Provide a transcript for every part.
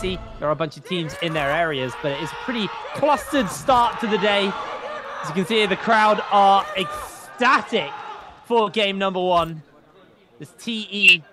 see there are a bunch of teams in their areas, but it is a pretty clustered start to the day. As you can see, the crowd are ecstatic for game number 1. This TE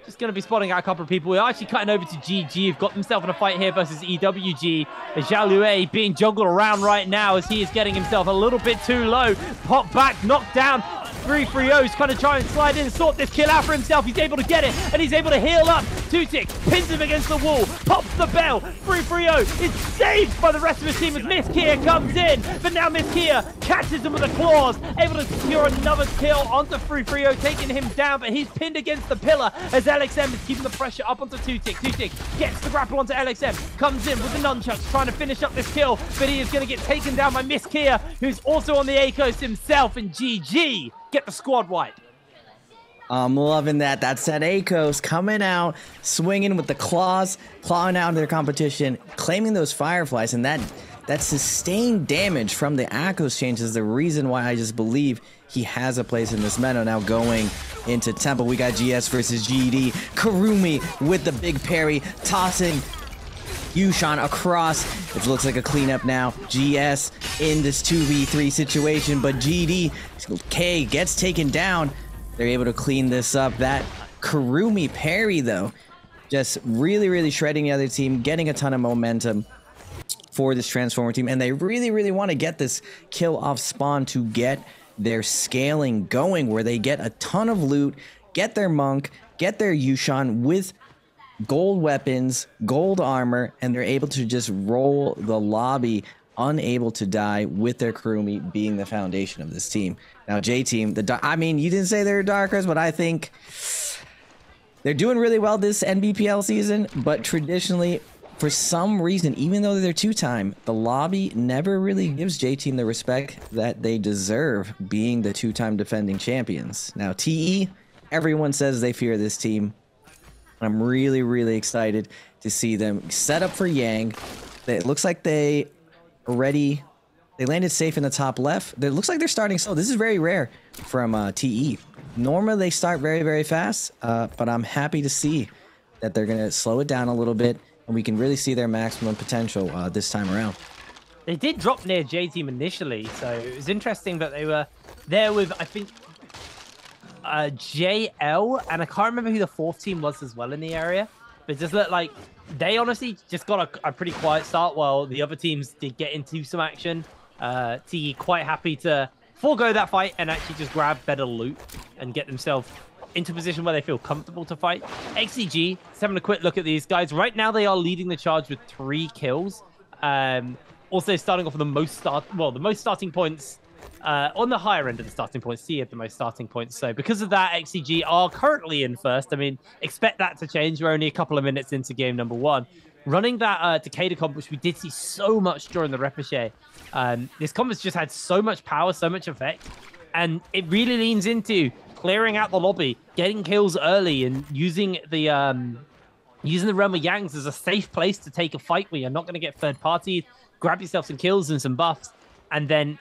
just going to be spotting out a couple of people. We're actually cutting over to GG. Who've got themselves in a fight here versus EWG. Jalue being juggled around right now as he is getting himself a little bit too low. Pop back, knocked down. 3-3-0's kind of trying to slide in and sort this kill out for himself. He's able to get it, and he's able to heal up. Tutik pins him against the wall, pops the bell. 3-3-0 is saved by the rest of his team as Miss Kia comes in. But now Miss Kia catches him with the claws, able to secure another kill onto 3-3-0, taking him down, but he's pinned against the pillar as LXM is keeping the pressure up onto Tutik. Tutik gets the grapple onto LXM, comes in with the nunchucks, trying to finish up this kill, but he is going to get taken down by Miss Kia, who's also on the A-Coast himself, and GG get the squad wipe. I'm loving that. That's that A-Coast coming out, swinging with the claws, clawing out their competition, claiming those fireflies, and that sustained damage from the A-Coast change is the reason why I just believe he has a place in this meta. Now going into Temple, we got GS versus GD. Karumi with the big parry, tossing Yushan across. It looks like a cleanup now. GS in this 2v3 situation, but GD K gets taken down. They're able to clean this up. That Karumi parry, though, just really shredding the other team, getting a ton of momentum for this Transformer team. And they really want to get this kill off spawn to get their scaling going, where they get a ton of loot, get their Monk, get their Yushan with gold weapons, gold armor, and they're able to just roll the lobby, unable to die, with their Kurumi being the foundation of this team. Now J-Team, I mean, you didn't say they're dark horse, but I think they're doing really well this NBPL season, but traditionally, for some reason, even though they're 2-time, the lobby never really gives J-Team the respect that they deserve, being the 2-time defending champions. Now TE, everyone says they fear this team. I'm really excited to see them set up for Yang. It looks like they landed safe in the top left. It looks like they're starting slow. This is very rare from TE. Normally they start very fast, but I'm happy to see that they're going to slow it down a little bit, and we can really see their maximum potential this time around. They did drop near J-Team initially, so it was interesting that they were there with, I think, JL, and I can't remember who the 4th team was as well in the area, but it just looked like they honestly just got a pretty quiet start while the other teams did get into some action. TE quite happy to forego that fight and actually just grab better loot and get themselves into a position where they feel comfortable to fight. XCG, just having a quick look at these guys. Right now they are leading the charge with 3 kills. Also starting off with the most starting points on the higher end of the starting points. C had the most starting points. So because of that, XCG are currently in first. I mean, expect that to change. We're only a couple of minutes into game number 1. Running that Takeda comp, which we did see so much during the Repouche. This comp has just had so much power, so much effect. And it really leans into clearing out the lobby, getting kills early, and using the realm of Yangs as a safe place to take a fight where you're not going to get third party. Grab yourself some kills and some buffs, and then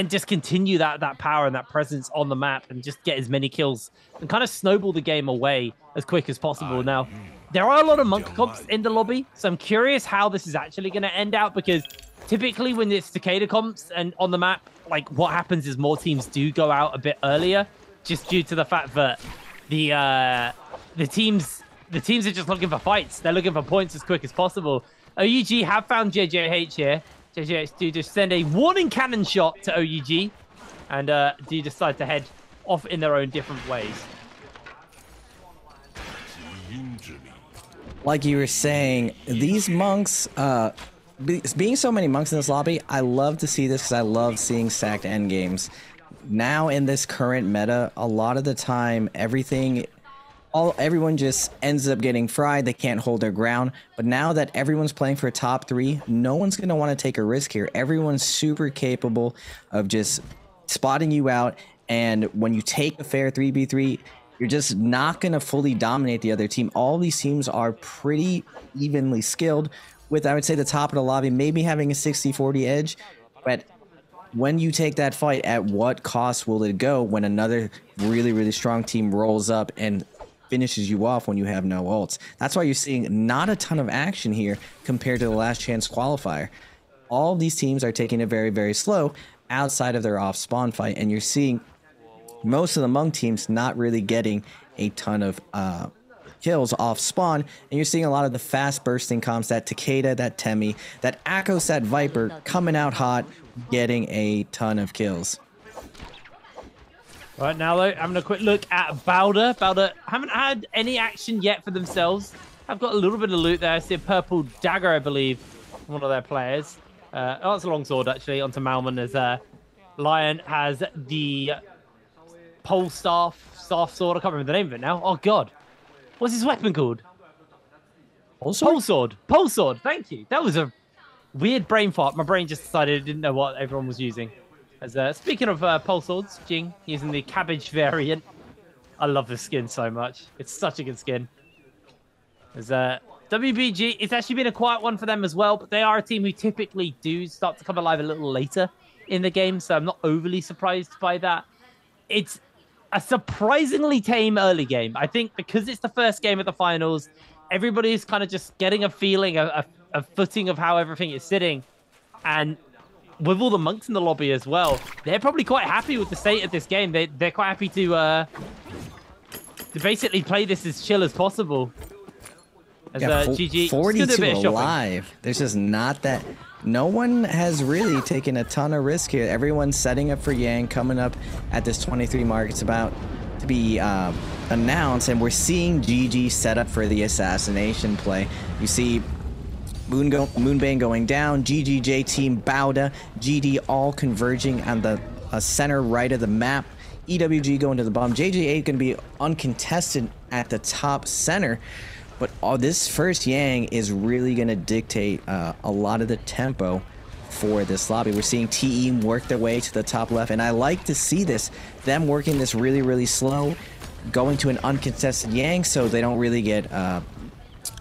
just continue that power and that presence on the map, and just get as many kills and kind of snowball the game away as quick as possible. Now, there are a lot of Monk comps in the lobby, so I'm curious how this is actually going to end out, because typically when it's Takeda comps and on the map, like, what happens is more teams do go out a bit earlier, just due to the fact that the teams are just looking for fights. They're looking for points as quick as possible. OUG have found JJH here. JJH do just send a warning cannon shot to OUG, and do decide to head off in their own different ways. Like you were saying, these monks, being so many monks in this lobby, I love to see this because I love seeing stacked endgames. Now in this current meta, a lot of the time, everyone just ends up getting fried. They can't hold their ground. But now that everyone's playing for top 3, no one's going to want to take a risk here. Everyone's super capable of just spotting you out. And when you take a fair 3v3, you're just not going to fully dominate the other team. All these teams are pretty evenly skilled, with, I would say, the top of the lobby maybe having a 60-40 edge. But when you take that fight, at what cost will it go when another really strong team rolls up and finishes you off when you have no ults. That's why you're seeing not a ton of action here compared to the last chance qualifier. All of these teams are taking it very, very slow outside of their off spawn fight, and you're seeing most of the Monk teams not really getting a ton of kills off spawn, and you're seeing a lot of the fast bursting comps, that Takeda, that Temi, that Akos, that Viper coming out hot, getting a ton of kills. Right now, though, having a quick look at Bowder. Bowder haven't had any action yet for themselves. I've got a little bit of loot there. I see a purple dagger, I believe, from one of their players. Oh, it's a longsword, actually, onto Malman, as Lion has the pole staff sword. I can't remember the name of it now. Oh, God. What's his weapon called? Pole sword. Pole sword. Thank you. That was a weird brain fart. My brain just decided it didn't know what everyone was using. As speaking of pole swords, Jing using the cabbage variant. I love this skin so much. It's such a good skin. As WBG, it's actually been a quiet one for them as well, but they are a team who typically do start to come alive a little later in the game, so I'm not overly surprised by that. It's a surprisingly tame early game. I think because it's the first game of the finals, everybody's kind of just getting a feeling, a footing of how everything is sitting. And with all the monks in the lobby as well, they're probably quite happy with the state of this game. They're quite happy to basically play this as chill as possible. As GG, 42 alive. There's just not that. No one has really taken a ton of risk here. Everyone's setting up for Yang, coming up at this 23 mark. It's about to be announced, and we're seeing GG set up for the assassination play. You see Moonbane going down, GGJ team Bowda, GD all converging on the center right of the map. EWG going to the bottom. JJ8 going to be uncontested at the top center. But this first Yang is really going to dictate a lot of the tempo for this lobby. We're seeing TE work their way to the top left, and I like to see this, them working this really, really slow, going to an uncontested Yang so they don't really get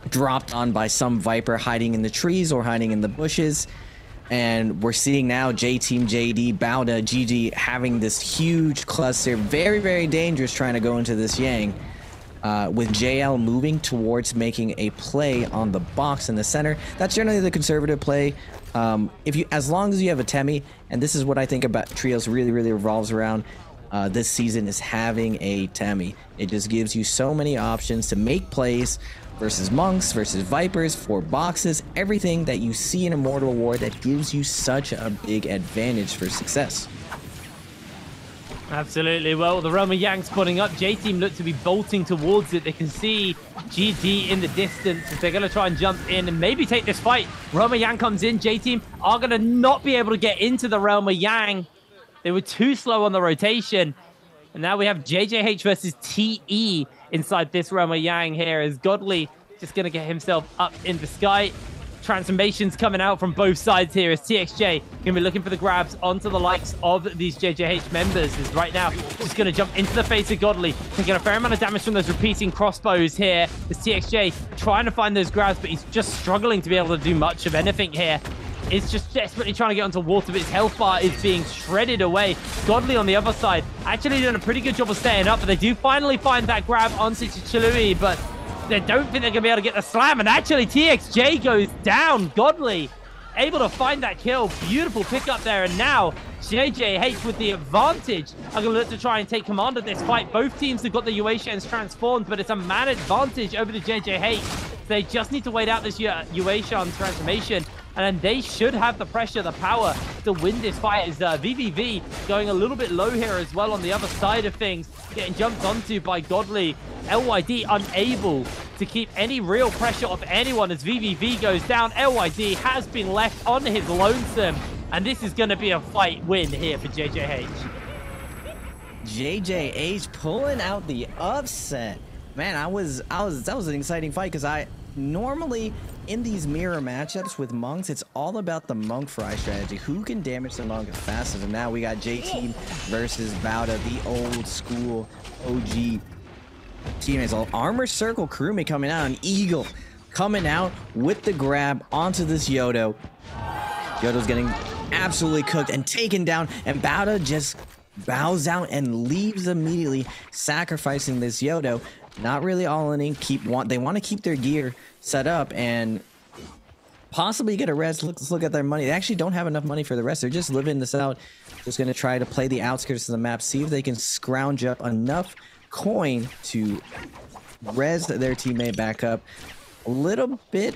dropped on by some Viper hiding in the trees or hiding in the bushes. And we're seeing now J-Team, JD, Bowda, GG having this huge cluster, very, very dangerous trying to go into this Yang. With JL moving towards making a play on the box in the center. That's generally the conservative play. As long as you have a Temi, and this is what I think about Trios really, really revolves around this season, is having a Temi. It just gives you so many options to make plays versus monks, versus vipers, for boxes, everything that you see in Immortal War that gives you such a big advantage for success. Absolutely. Well, the Realm of Yang spawning up. J-Team look to be bolting towards it. They can see GG in the distance. They're going to try and jump in and maybe take this fight. Realm of Yang comes in. J-Team are going to not be able to get into the Realm of Yang. They were too slow on the rotation. And now we have JJH versus TE inside this Realm of Yang here, as Godly just going to get himself up in the sky. Transformations coming out from both sides here as TXJ going to be looking for the grabs onto the likes of these JJH members. Is right now just going to jump into the face of Godly, taking a fair amount of damage from those repeating crossbows here. As TXJ trying to find those grabs, but he's just struggling to be able to do much of anything here. Is just desperately trying to get onto water, but his health bar is being shredded away. Godly on the other side actually doing a pretty good job of staying up, but they do finally find that grab onto Chichalui, but they don't think they're going to be able to get the slam, and actually TXJ goes down. Godly able to find that kill. Beautiful pickup there, and now JJH with the advantage are going to look to try and take command of this fight. Both teams have got the Uashans transformed, but it's a man advantage over the JJH. They just need to wait out this Uashan transformation, and then they should have the pressure, the power to win this fight. As VVV going a little bit low here as well on the other side of things, getting jumped onto by Godly. LYD unable to keep any real pressure off anyone as VVV goes down. LYD has been left on his lonesome, and this is going to be a fight win here for JJH. JJH pulling out the upset. Man, that was an exciting fight, because I normally in these mirror matchups with monks, it's all about the monk fry strategy. Who can damage the monk fastest? And now we got J-Team versus Bowda, the old school OG teammates. Armor Circle crewmate coming out, an Eagle coming out with the grab onto this Yodo. Yodo's getting absolutely cooked and taken down, and Bowda just bows out and leaves immediately, sacrificing this Yodo. not really all in. They want to keep their gear set up and possibly get a rest. Let's look at their money. They actually don't have enough money for the rest. They're just living this out. Just going to try to play the outskirts of the map, see if they can scrounge up enough coin to res their teammate back up. A little bit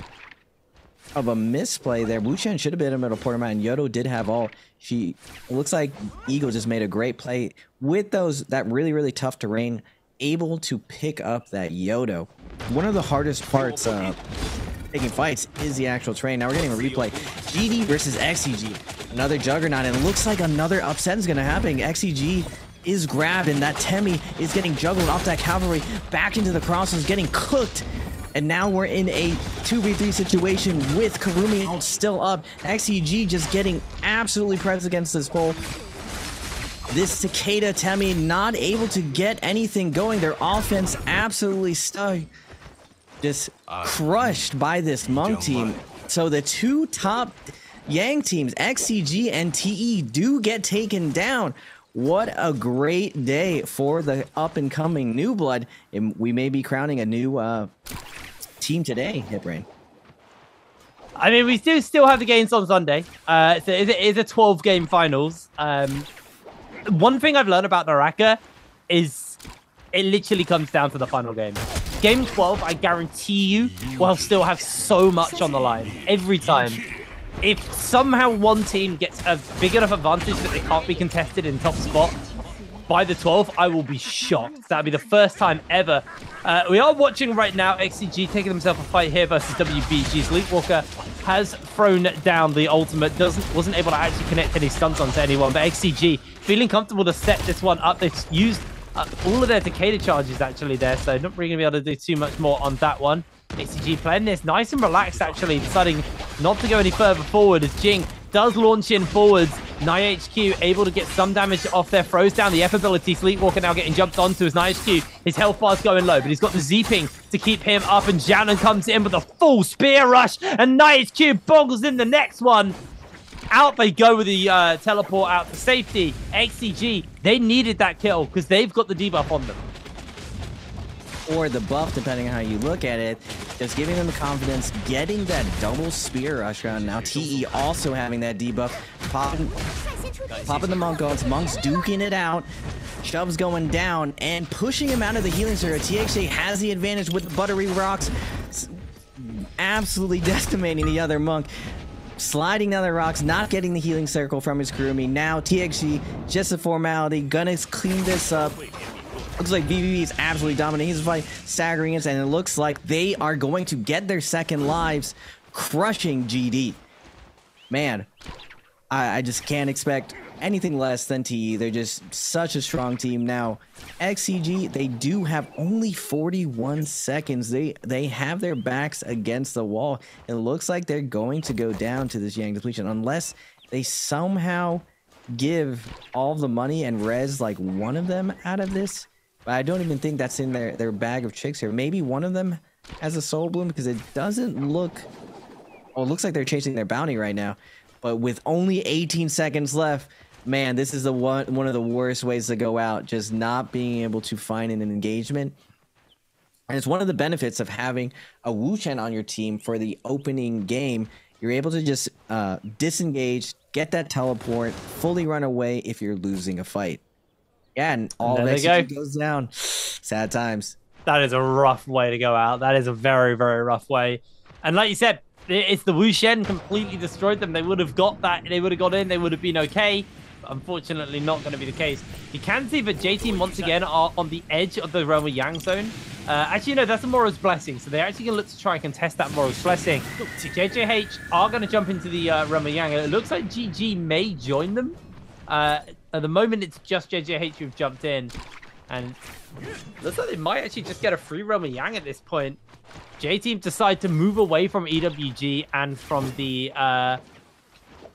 of a misplay there. Wu Chen should have been able to port him out, and Yodo did have all. It looks like Eagle just made a great play with that really tough terrain, able to pick up that Yodo. One of the hardest parts taking fights is the actual terrain. Now we're getting a replay. GD versus XCG. Another juggernaut, and it looks like another upset is going to happen. XCG is grabbed, and that Temi is getting juggled off that cavalry back into the crosses, getting cooked. And now we're in a 2v3 situation with Karumi still up. XCG just getting absolutely pressed against this pole. This Cicada Temi not able to get anything going. Their offense absolutely stuck. Just crushed by this Monk team. So the two top Yang teams, XCG and TE, do get taken down. What a great day for the up-and-coming New Blood. And we may be crowning a new team today, Hitbrain. I mean, we do still have the games on Sunday. So it is a 12-game finals. One thing I've learned about Naraka is it literally comes down to the final game. Game 12, I guarantee you, will still have so much on the line every time. If somehow one team gets a big enough advantage that they can't be contested in top spot by the 12th, I will be shocked. That'll be the first time ever. We are watching right now XCG taking themselves a fight here versus WBG. Sleepwalker has thrown down the ultimate, wasn't able to actually connect any stunts onto anyone, but XCG feeling comfortable to set this one up. They've used all of their Takeda charges actually there, so not really going to be able to do too much more on that one. XCG playing this nice and relaxed actually, deciding not to go any further forward as Jing does launch in forwards. NiHQ able to get some damage off there, throws down the F ability. Sleepwalker now getting jumped onto as NiHQ. His health bar's going low, but he's got the Z-ping to keep him up, and Janon comes in with a full spear rush, and NiHQ boggles in the next one. Out they go with the teleport out to safety. XCG, they needed that kill because they've got the debuff on them. Or the buff, depending on how you look at it, just giving them the confidence, getting that double spear rush round. Now TE also having that debuff, popping the Monk on. Monk's duking it out, Chubb's going down and pushing him out of the healing circle. TXA has the advantage with the buttery rocks, absolutely decimating the other Monk. Sliding down the rocks, not getting the healing circle from his Kurumi. Now TXG, just a formality, gonna clean this up. Looks like VVV is absolutely dominating his fight, staggering us, and it looks like they are going to get their second lives, crushing GD. Man, I just can't expect anything less than TE. They're just such a strong team. Now, XCG, they do have only 41 seconds. They have their backs against the wall. It looks like they're going to go down to this Yang depletion unless they somehow give all the money and res like one of them out of this. But I don't even think that's in their bag of tricks here. Maybe one of them has a soul bloom because it doesn't look... Oh, it looks like they're chasing their bounty right now. But with only 18 seconds left, man, this is one of the worst ways to go out. Just not being able to find an engagement. And it's one of the benefits of having a Wu Chen on your team for the opening game. You're able to just disengage, get that teleport, fully run away if you're losing a fight. Yeah, and all of it goes down. Sad times. That is a rough way to go out. That is a very, very rough way. And like you said, it's the Wu Shen completely destroyed them. They would have got that. They would have got in. They would have been okay. But unfortunately, not going to be the case. You can see that J-Team once again are on the edge of the realm of Yang zone. Actually, no, that's a Moro's Blessing. So they're actually going to look to try and contest that Moro's Blessing. JJH are going to jump into the realm of Yang. It looks like GG may join them. At the moment, it's just JJH who've jumped in. And looks like they might actually just get a free realm of Yang at this point. J-Team decide to move away from EWG and from the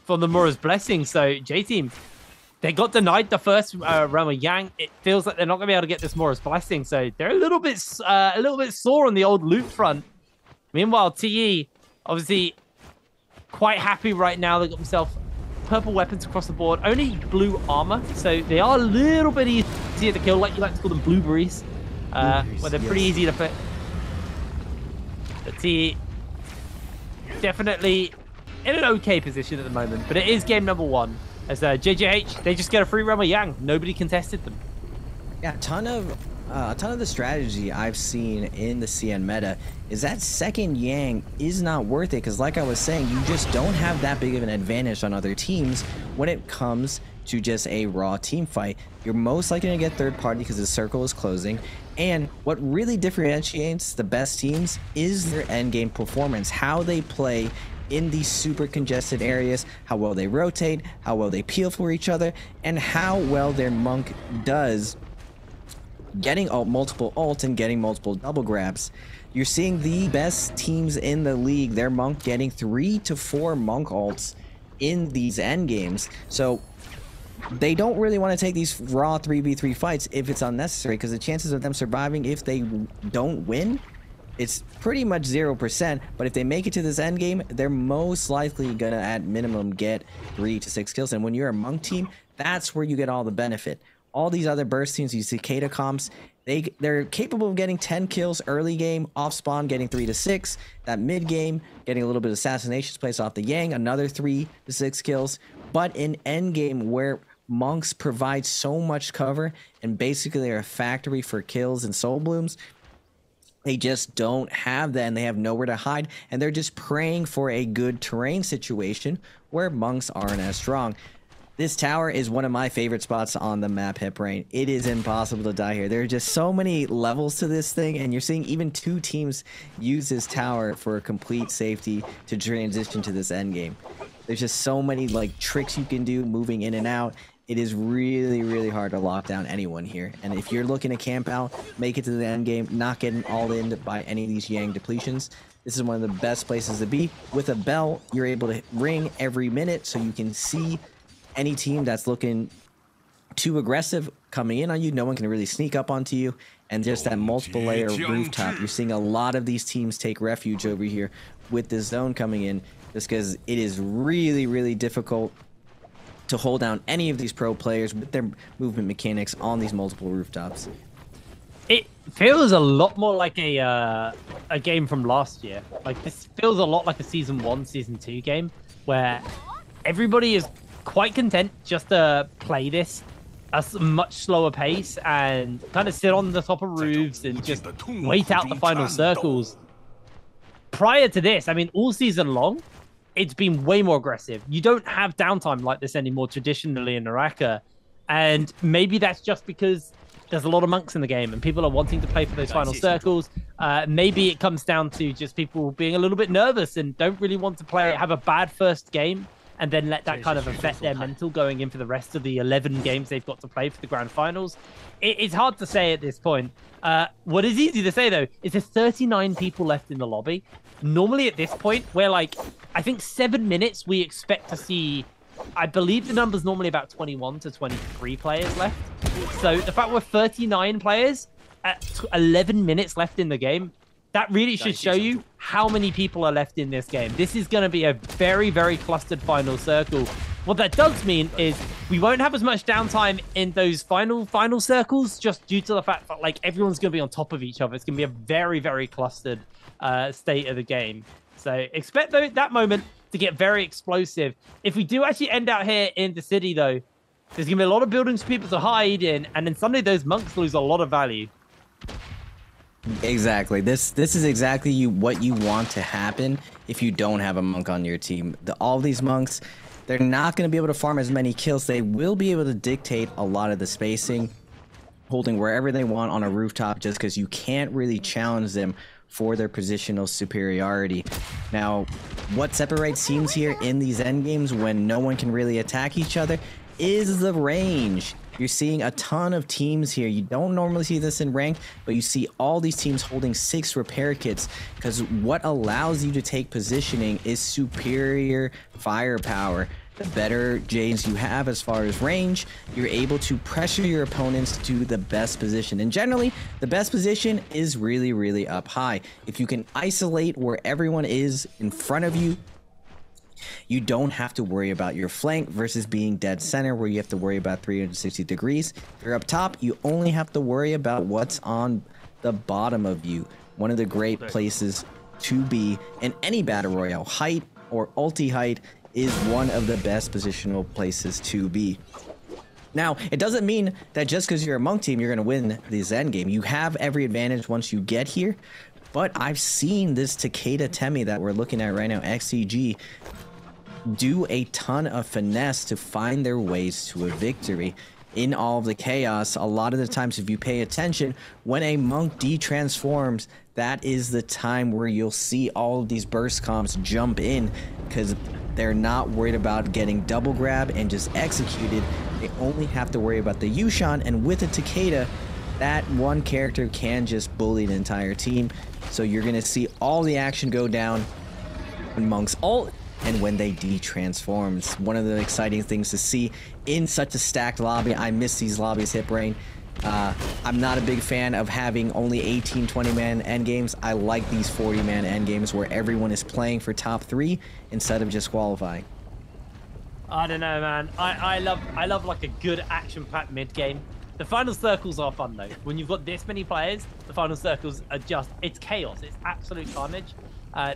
Moro's Blessing. So J-Team, they got denied the first realm of Yang. It feels like they're not going to be able to get this Moro's Blessing. So they're a little bit sore on the old loot front. Meanwhile, TE, obviously, quite happy right now. They got themselves purple weapons across the board. Only blue armor. So they are a little bit easier to kill, like you like to call them blueberries. where they're pretty easy to put. The T definitely in an okay position at the moment, but it is game number 1. As JJH, they just get a free run with Yang. Nobody contested them. Yeah, a ton of the strategy I've seen in the CN meta is that second Yang is not worth it, because like I was saying, you just don't have that big of an advantage on other teams when it comes to just a raw team fight. You're most likely to get third party because the circle is closing, and what really differentiates the best teams is their end game performance, how they play in these super congested areas, how well they rotate, how well they peel for each other, and how well their monk does getting multiple ults and getting multiple double grabs. You're seeing the best teams in the league, their monk getting 3 to 4 monk ults in these end games. So they don't really want to take these raw 3v3 fights if it's unnecessary, because the chances of them surviving if they don't win, it's pretty much 0%. But if they make it to this end game, they're most likely gonna at minimum get 3 to 6 kills. And when you're a monk team, that's where you get all the benefit. All these other burst teams, these cicada comps, they're capable of getting 10 kills early game, off spawn getting 3 to 6, that mid game getting a little bit of assassinations placed off the Yang, another 3 to 6 kills. But in end game, where monks provide so much cover and basically they're a factory for kills and soul blooms, they just don't have that, and they have nowhere to hide, and they're just praying for a good terrain situation where monks aren't as strong. This tower is one of my favorite spots on the map, Hip Rain. It is impossible to die here. There are just so many levels to this thing, and you're seeing even 2 teams use this tower for complete safety to transition to this end game. There's just so many like tricks you can do moving in and out. It is really, really hard to lock down anyone here. And if you're looking to camp out, make it to the end game, not getting all in by any of these Yang depletions, this is one of the best places to be. With a bell, you're able to ring every minute, so you can see any team that's looking too aggressive coming in on you. No one can really sneak up onto you. And just that multiple layer rooftop, you're seeing a lot of these teams take refuge over here with this zone coming in, just because it is really, really difficult to hold down any of these pro players with their movement mechanics on these multiple rooftops. It feels a lot more like a game from last year. Like, this feels a lot like a season 1, season 2 game, where everybody is quite content just to play this at a much slower pace and kind of sit on the top of roofs and just wait out the final circles. Prior to this, I mean, all season long, it's been way more aggressive. You don't have downtime like this anymore traditionally in Naraka. And maybe that's just because there's a lot of monks in the game and people are wanting to play for those final circles. Maybe it comes down to just people being a little bit nervous and don't really want to play, have a bad first game, and then let that kind of affect their mental going in for the rest of the 11 games they've got to play for the grand finals. It's hard to say at this point. What is easy to say, though, is there's 39 people left in the lobby. Normally at this point, where like, I think 7 minutes, we expect to see, I believe the number's normally about 21 to 23 players left. So the fact we're 39 players at 11 minutes left in the game, that really should show you how many people are left in this game. This is going to be a very, very clustered final circle. What that does mean is we won't have as much downtime in those final circles, just due to the fact that like everyone's going to be on top of each other. It's going to be a very, very clustered state of the game. So expect that moment to get very explosive. If we do actually end out here in the city, though, there's going to be a lot of buildings for people to hide in, and then suddenly those monks lose a lot of value. Exactly. This is exactly what you want to happen if you don't have a monk on your team. All these monks, they're not going to be able to farm as many kills. They will be able to dictate a lot of the spacing, holding wherever they want on a rooftop, just because you can't really challenge them for their positional superiority. Now, what separates teams here in these end games when no one can really attack each other is the range. You're seeing a ton of teams here. You don't normally see this in ranked, but you see all these teams holding 6 repair kits, because what allows you to take positioning is superior firepower. The better J's you have as far as range, you're able to pressure your opponents to the best position. And generally, the best position is really, really up high. If you can isolate where everyone is in front of you, you don't have to worry about your flank versus being dead center, where you have to worry about 360 degrees. If you're up top, you only have to worry about what's on the bottom of you. One of the great places to be in any battle royale. Height or ulti height is one of the best positional places to be. Now, it doesn't mean that just because you're a monk team, you're going to win this end game. You have every advantage once you get here, but I've seen this Takeda Temi that we're looking at right now, XCG, do a ton of finesse to find their ways to a victory. In all of the chaos, a lot of the times, if you pay attention, when a monk de-transforms, that is the time where you'll see all of these burst comps jump in, because they're not worried about getting double grab and just executed. They only have to worry about the Yushan, and with the Takeda, that one character can just bully the entire team. So you're going to see all the action go down when monks ult and when they de-transform. It's one of the exciting things to see in such a stacked lobby. I miss these lobbies, HipBrain. I'm not a big fan of having only 18, 20-man endgames. I like these 40-man endgames where everyone is playing for top 3 instead of just qualifying. I don't know, man. I love like a good action-packed mid-game. The final circles are fun, though. When you've got this many players, the final circles are just... It's chaos. It's absolute carnage.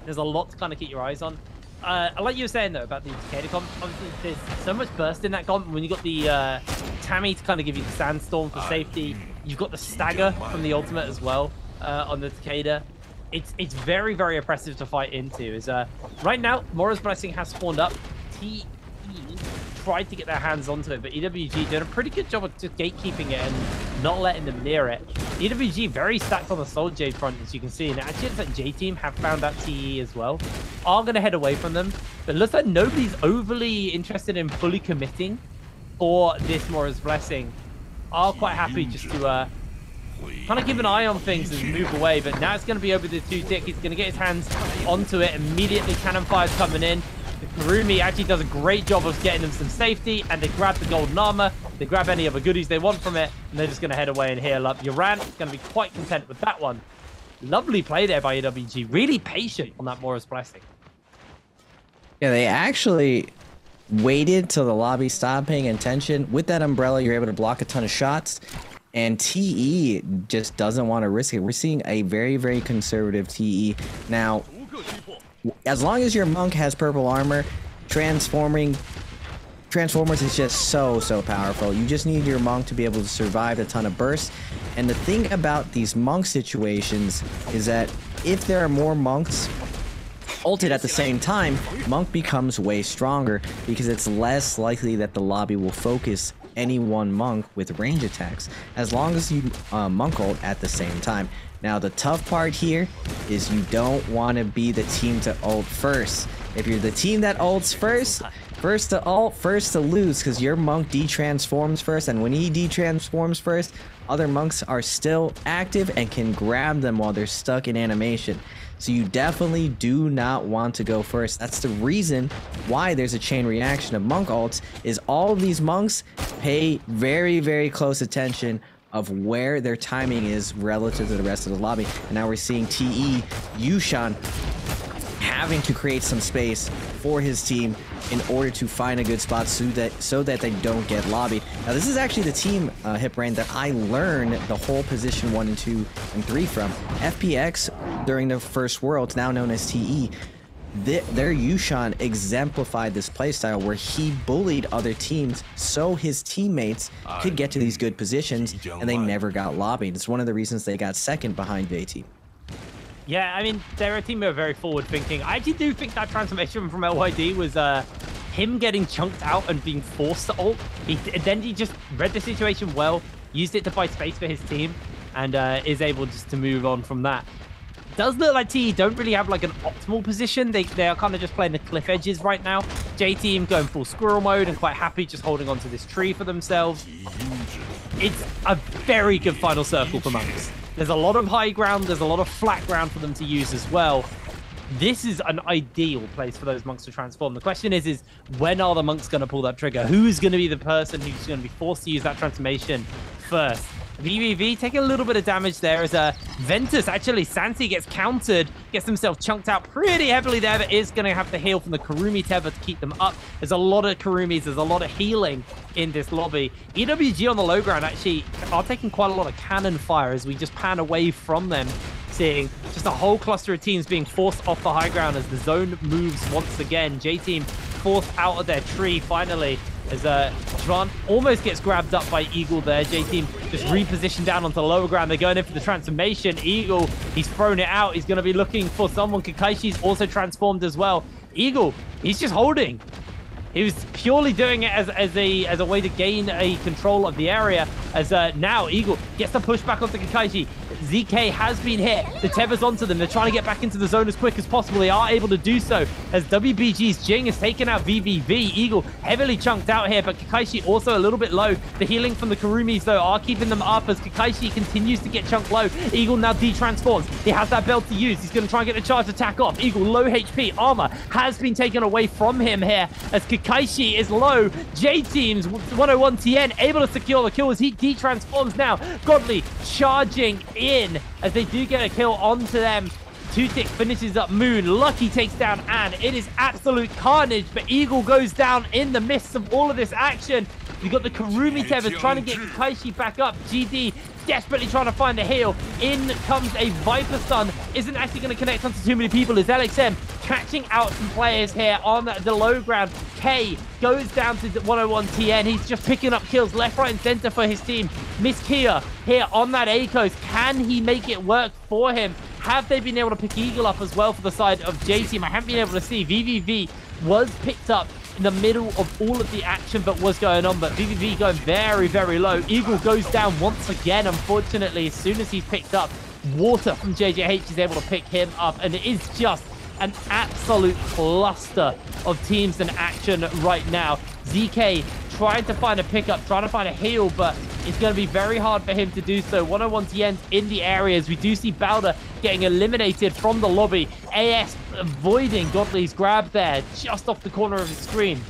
There's a lot to kind of keep your eyes on. Like you were saying, though, about the Takeda comp, obviously there's so much burst in that comp. When you got the Tammy to kind of give you the Sandstorm for safety, you've got the Stagger from the ultimate as well on the Takeda. It's very, very oppressive to fight into. Right now, Mora's Blessing has spawned up. TE tried to get their hands onto it, but EWG did a pretty good job of just gatekeeping it and not letting them near it. EWG very stacked on the Soul Jade front, as you can see, and it actually looks like J Team have found out TE as well. Are going to head away from them, but it looks like nobody's overly interested in fully committing for this Mora's Blessing. Are quite happy just to kind of keep an eye on things and move away, but now it's going to be over the 2-tick. He's going to get his hands onto it immediately. Cannon fire's coming in. Kurumi actually does a great job of getting them some safety, and they grab the golden armor, they grab any other goodies they want from it, and they're just going to head away and heal up. Uran is going to be quite content with that one. Lovely play there by AWG. Really patient on that Mora's Blessing. Yeah, they actually waited till the lobby stopped paying attention. With that umbrella, you're able to block a ton of shots, and TE just doesn't want to risk it. We're seeing a very, very conservative TE. Now, as long as your monk has purple armor, Transformers is just so powerful. You just need your monk to be able to survive a ton of bursts. And the thing about these monk situations is that if there are more monks ulted at the same time, monk becomes way stronger because it's less likely that the lobby will focus any one monk with range attacks, as long as you monk ult at the same time. Now, the tough part here is you don't want to be the team to ult first. If you're the team that ults first to ult, first to lose, because your monk de-transforms first, and when he de-transforms first, other monks are still active and can grab them while they're stuck in animation. So you definitely do not want to go first. That's the reason why there's a chain reaction of monk ults, is all of these monks pay very, very close attention of where their timing is relative to the rest of the lobby. And now we're seeing TE, Yushan, having to create some space for his team in order to find a good spot so that they don't get lobbied. Now, this is actually the team, HipBrain, that I learned the whole position 1 and 2 and 3 from. FPX, during the first Worlds, now known as TE, their Yushan exemplified this playstyle where he bullied other teams so his teammates could get to these good positions, and they never got lobbied. It's one of the reasons they got second behind JT. Yeah, I mean, they're a team that are very forward-thinking. I actually do think that transformation from LYD was him getting chunked out and being forced to ult. Then he just read the situation well, used it to buy space for his team, and is able just to move on from that. Does look like TE don't really have like an optimal position. They are kind of just playing the cliff edges right now. J-Team going full squirrel mode and quite happy just holding onto this tree for themselves. It's a very good final circle for monks. There's a lot of high ground. There's a lot of flat ground for them to use as well. This is an ideal place for those monks to transform. The question is when are the monks going to pull that trigger? Who is going to be the person who's going to be forced to use that transformation first? VVV taking a little bit of damage there as Ventus, actually, Santi gets countered, gets himself chunked out pretty heavily there, but is going to have to heal from the Kurumi Tether to keep them up. There's a lot of Kurumis, there's a lot of healing in this lobby. EWG on the low ground actually are taking quite a lot of cannon fire as we just pan away from them, seeing just a whole cluster of teams being forced off the high ground as the zone moves once again. J-Team forced out of their tree finally, as Juan almost gets grabbed up by Eagle there. J-Team just repositioned down onto the lower ground. They're going in for the transformation. Eagle, he's thrown it out. He's going to be looking for someone. Kakaishi's also transformed as well. Eagle, he's just holding. He was purely doing it as a way to gain a control of the area. As now Eagle gets the push back onto Kakaishi. ZK has been hit. The tether's onto them. They're trying to get back into the zone as quick as possible. They are able to do so as WBG's Jing has taken out VVV. Eagle heavily chunked out here, but Kakaishi also a little bit low. The healing from the Kurumis, though, are keeping them up as Kakaishi continues to get chunked low. Eagle now de-transforms. He has that belt to use. He's going to try and get the charge attack off. Eagle low HP. Armor has been taken away from him here as Kakaishi is low. J-Team's 101 TN able to secure the kill as he de-transforms now. Godly charging in as they do get a kill onto them. Two-Tick finishes up Moon. Lucky takes down Ann. It is absolute carnage, but Eagle goes down in the midst of all of this action. You've got the Kurumi Tethers trying to get Kakaishi back up. GD desperately trying to find a heal. In comes a Viper Stun. Isn't actually going to connect onto too many people as LXM catching out some players here on the low ground. K goes down to 101 TN. He's just picking up kills left, right, and center for his team. Miss Kia here on that A coast. Can he make it work for him? Have they been able to pick Eagle up as well for the side of J-Team? I haven't been able to see. VVV was picked up in the middle of all of the action that was going on, but VVV going very, very low. Eagle goes down once again, unfortunately, as soon as he's picked up. Water from JJH is able to pick him up, and it is just an absolute cluster of teams in action right now. ZK trying to find a pickup, trying to find a heal, but it's going to be very hard for him to do so. 101 TN's in the areas. We do see Balder getting eliminated from the lobby. AS avoiding Godly's grab there, just off the corner of his screen.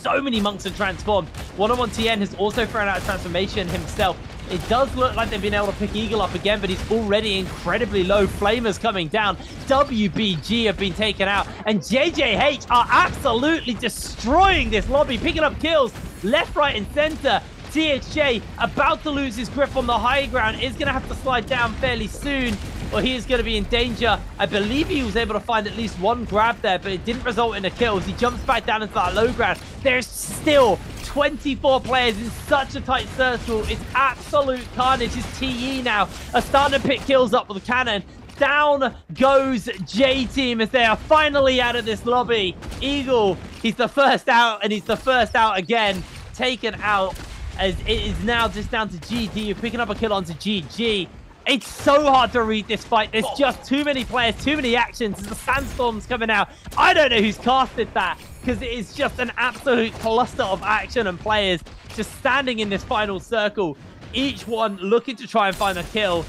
So many monks are transformed. 101 TN has also thrown out a transformation himself. It does look like they've been able to pick Eagle up again, but he's already incredibly low. Flamers coming down. WBG have been taken out. And JJH are absolutely destroying this lobby, picking up kills left, right, and center. THJ about to lose his grip on the high ground. Is going to have to slide down fairly soon, or he is going to be in danger. I believe he was able to find at least one grab there, but it didn't result in a kill as he jumps back down into that low ground. There's still 24 players in such a tight circle. It's absolute carnage. His TE now are starting to pick kills up with the cannon. Down goes J-Team as they are finally out of this lobby. Eagle, he's the first out, and he's the first out again. Taken out as it is now just down to GD. You're picking up a kill onto GG. It's so hard to read this fight. There's just too many players, too many actions. The sandstorm's coming out. I don't know who's casted that, because it is just an absolute cluster of action and players just standing in this final circle, each one looking to try and find a kill.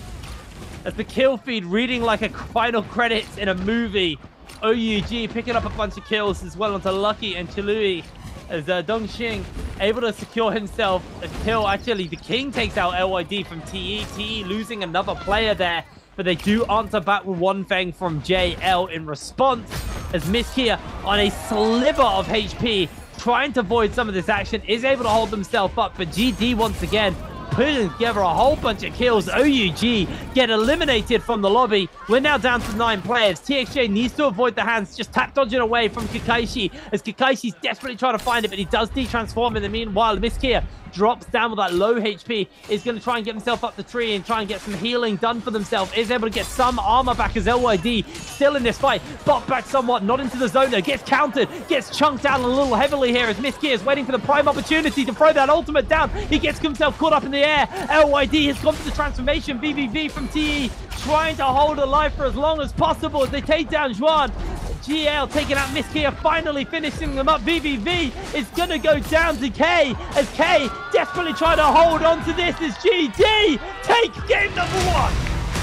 As the kill feed reading like a final credits in a movie. OUG picking up a bunch of kills as well onto Lucky and Chalui, as Dongxing able to secure himself a kill. Actually, the King takes out LYD from TE. TE losing another player there, but they do answer back with one Fang from JL in response, as Miss Kia on a sliver of HP, trying to avoid some of this action, is able to hold themselves up, but GD once again putting together a whole bunch of kills. OUG get eliminated from the lobby. We're now down to 9 players. TXJ needs to avoid the hands, just tap dodging away from Kakaishi, as Kakaishi's desperately trying to find it, but he does de-transform in the meanwhile. Miss Kia drops down with that low HP, is going to try and get himself up the tree and try and get some healing done for themselves, is able to get some armor back as LYD still in this fight, bot back somewhat, not into the zone though, gets countered, gets chunked down a little heavily here as Miss Kia is waiting for the prime opportunity to throw that ultimate down. He gets himself caught up in the air. LYD has gone for the transformation. VVV from TE trying to hold alive for as long as possible as they take down Juan. GL taking out Miss Kia, finally finishing them up. VVV is going to go down to K, as K desperately trying to hold on to this as GD take game number 1.